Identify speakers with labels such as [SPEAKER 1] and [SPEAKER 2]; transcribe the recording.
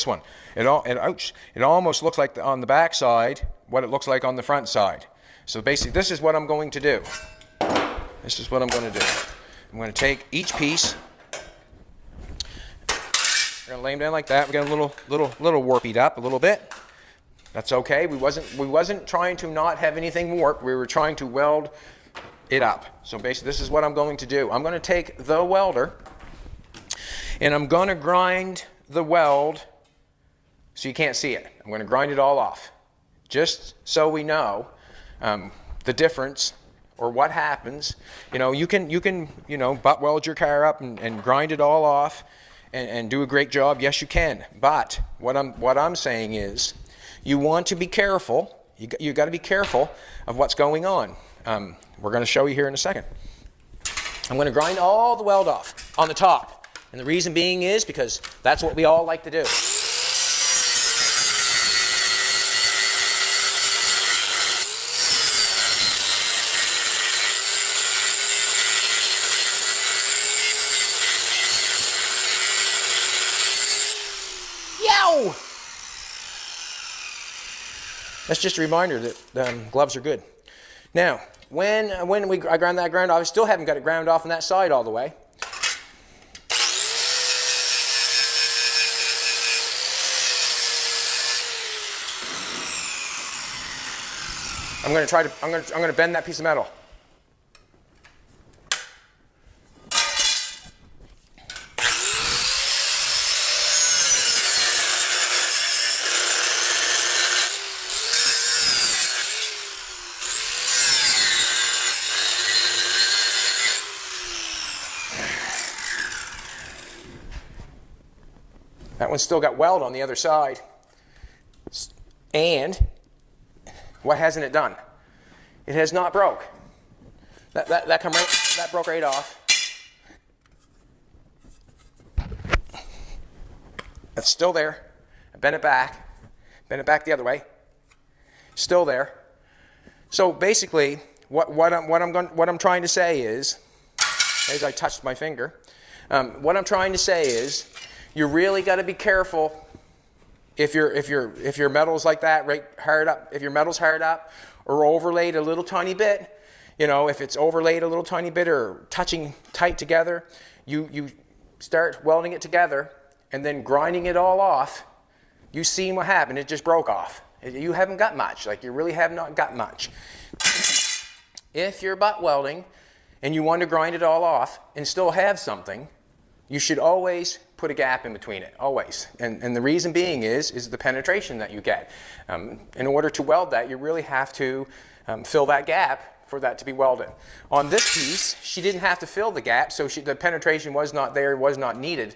[SPEAKER 1] one. It almost looks like on the back side what it looks like on the front side. So basically, this is what I'm going to do. This is what I'm going to do. I'm going to take each piece. We're going to lay them down like that. We got a little warpied up a little bit. That's okay. We wasn't trying to not have anything warp. We were trying to weld it up. So basically, this is what I'm going to do. I'm going to take the welder, and I'm going to grind the weld so you can't see it. I'm going to grind it all off, just so we know the difference or what happens. You can butt weld your car up and grind it all off and do a great job. Yes, you can. But what I'm saying is, you want to be careful. You got to be careful of what's going on. We're going to show you here in a second. I'm going to grind all the weld off on the top. And the reason being is because that's what we all like to do. Yow! That's just a reminder that gloves are good. Now, when I ground that ground off, I still haven't got it ground off on that side all the way. I'm going to bend that piece of metal. That one's still got weld on the other side. And what hasn't it done? It has not broke. That broke right off. That's still there. I bent it back the other way. Still there. So basically, what I'm trying to say is, as I touched my finger, what I'm trying to say is, you really got to be careful if your metal's like that, right, hard up. If your metal's hard up or overlaid a little tiny bit, if it's overlaid a little tiny bit or touching tight together, you start welding it together and then grinding it all off. You see what happened? It just broke off. You haven't got much. Like, you really have not got much. If you're butt welding and you want to grind it all off and still have something, you should always put a gap in between it, always. And the reason being is the penetration that you get. In order to weld that, you really have to fill that gap for that to be welded. On this piece, she didn't have to fill the gap, so the penetration was not there, was not needed